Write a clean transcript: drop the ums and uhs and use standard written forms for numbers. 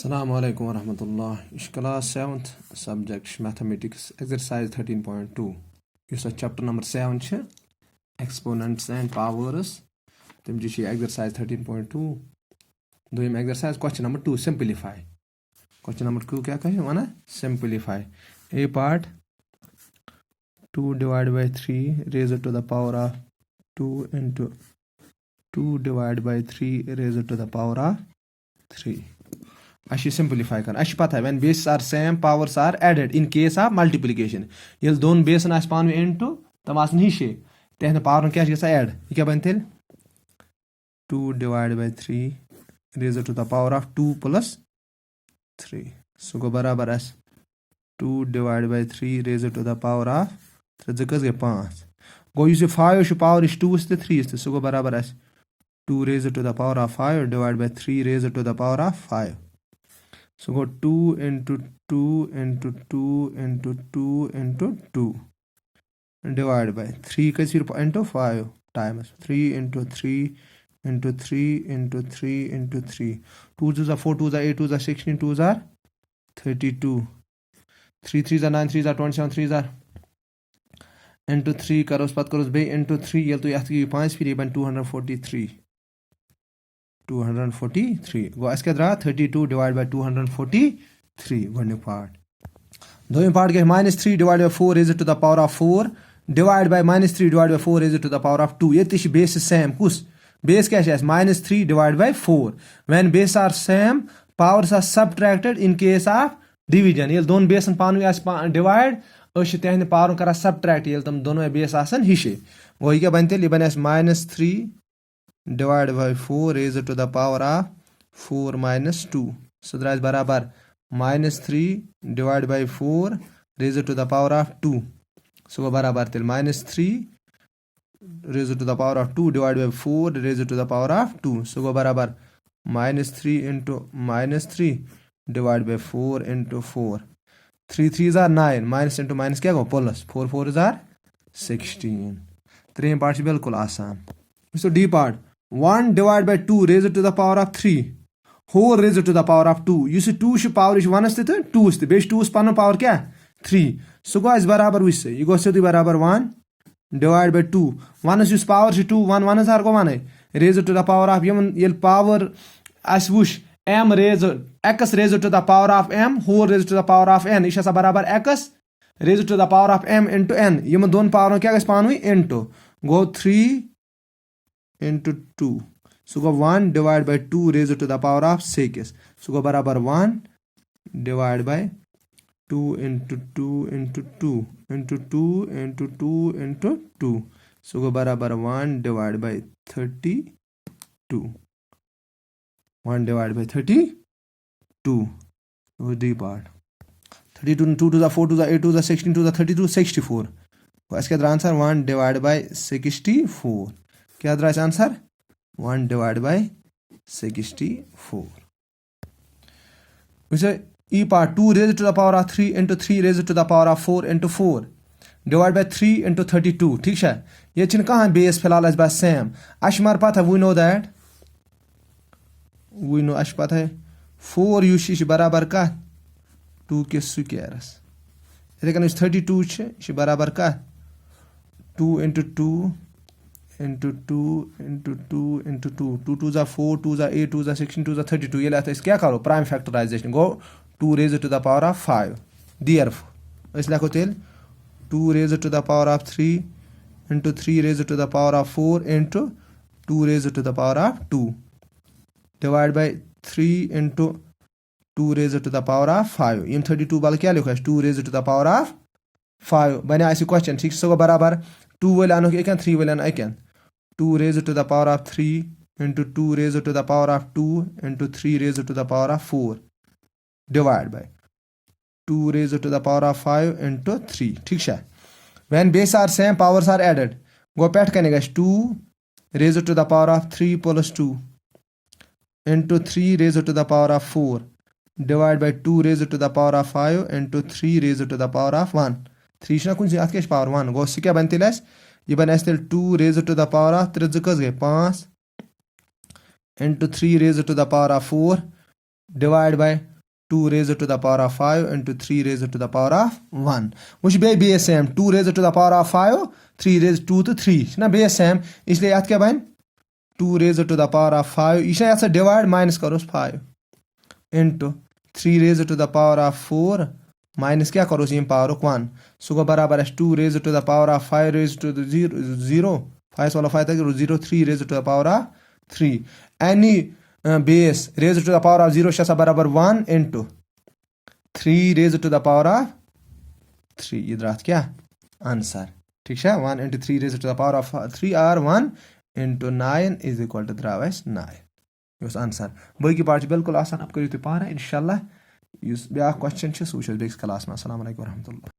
Assalamu alaikum warahmatullah. Ish class 7th subject mathematics exercise 13.2. Yus chapter number 7 chhe exponents and powers. Tem ji exercise 13.2. Doim exercise question number 2 simplify. Question number 2 kya kahe wana simplify. A part 2 divided by 3 raised to the power of 2 into 2 divided by 3 raised to the power of 3. Ashi simplify कर ashi पता है when bases are same powers are added in case of multiplication yel दोन base आस पान में into तम आसन हिशे तेहन power क्या है add ये क्या बनते 2 divided by 3 raised to the power of 2 plus 3 so go बराबर आस 2 divided by 3 raised to the power of 3 जकस गए 5 गो यू से 5 शु power is 2 is 3 is so go बराबर आस 2 raised to the power of 5 divided by 3 raised to the power of 5. So go 2 into 2 into 2 into 2 into 2 divided by 3 into 5 times 3 into 3 into 3 into 3 into 3. 2 2s are 4, 2s are 8, 2s are 16, 2s are 32. 3 3s are 9, 3s are 27, 3s are into 3 karos pat karos bay into 3 yel to yath ki 5 फिर ये बन 243. 243 गो इसके द्वारा 32 divided by 243 गोने part दोवें part के -3 divided by 4 raised to the power of 4 divided by -3 divided by 4 raised to the power of 2 ये तिश base same कुस base क्या है -3 divided by 4 when base are same powers are subtracted in case of division ये दोन base पान में आस divide अश तेहन power करा subtract ये तम दोनों base आसन हिशे वो क्या बनते ये बने -3 divided by 4 raised to the power of 4 minus 2. So that is barabar -3 divided by 4 raised to the power of 2. So barabar till -3 raised to the power of 2 divided by 4 raised to the power of 2. So barabar -3 into -3 divided by 4 into 4. 3 3s are 9 minus into minus क्या go plus 4 4s are 16. 3 part से बिल्कुल आसान. So D part 1 divided by 2 raised to the power of 3 whole raised to the power of 2 you see 2 should power is 1 is 2 is base 2 is power क्या 3 so guys बराबर विस ये गो से बराबर 1 divided by 2 1 is power is 2 1 1 is हर को 1 raised to the power of ये power as wush m raised x raised to the power of m whole raised to the power of n इस बराबर x raised to the power of m into n ये दोन power क्या गस पान हुई into go 3 into 2 so go 1 divided by 2 raised to the power of 6 so go barabar 1 divided by 2 into 2 into 2 into 2 into 2 into 2 so go barabar 1 divided by 32 1 divided by 32 so D part 32 2 to the 4 to the 8 to the 16 to the 32 64 इसका answer 1 divided by 64 क्या Dras answer 1 divided by 64 वैसे E part 2 raised to the power of 3 into 3 raised to the power of 4 into 4 divided by 3 into 32 ठीक है ये छिन कहाँ base फिलहाल इस बात सेम अशमार पता है we know अश पता है 4 यूशी बराबर का 2 के स्क्वायरस लेकिन इस 32 छे बराबर का 2 into 2 into 2 into 2 into 2 2 2s are 4 2s are 8 2s are 16 2s are 32 ये लेते हैं क्या करो prime factorization go 2 raised to the power of 5 therefore इस लिखो तेल 2 raised to the power of 3 into 3 raised to the power of 4 into 2 raised to the power of 2 divided by 3 into 2 raised to the power of 5 ये 32 वाला क्या लिखा है 2 raised to the power of 5 बने ऐसी क्वेश्चन ठीक सो बराबर 2 वाला आनो के 3 वाला आनो के 2 raised to the power of 3 into 2 raised to the power of 2 into 3 raised to the power of 4 divided by 2 raised to the power of 5 into 3 ठीक है when base are same powers are added go PAT करने गए 2 raised to the power of 3 plus 2 into 3 raised to the power of 4 divided by 2 raised to the power of 5 into 3 raised to the power of 1 3 ना कुछ याद क्या power 1 go क्या बनती है ये बने 2 raised to the power of 3 जकस गए 5 into 3 raised to the power of 4 divided by 2 raised to the power of 5 into 3 raised to the power of 1 which be base same 2 raised to the power of 5 3 raised 2 to 3 ना base same इसलिए याद क्या बन 2 raised to the power of 5 ये याद से divide minus करोस 5 into 3 raised to the power of 4 minus क्या करोस ये पावर ऑफ 1 सो को बराबर है 2 raised to the power of 5 raised to the 0 5 वाला 5 तक 0 3 raised to the power of 3 any base raised to the power of 0 शसा बराबर 1 into 3 raised to the power of 3 ये द्रात क्या आंसर ठीक है 1 into 3 raised to the power of 3 or 1 into 9 is equal to द्रावस 9 ये answer बाकी part बिल्कुल आसान आप करियो तो पाना इंशाल्लाह यस ब्या क्वेश्चन छ सो छ बेस क्लास में अस्सलाम वालेकुम व रहमतुल्लाह।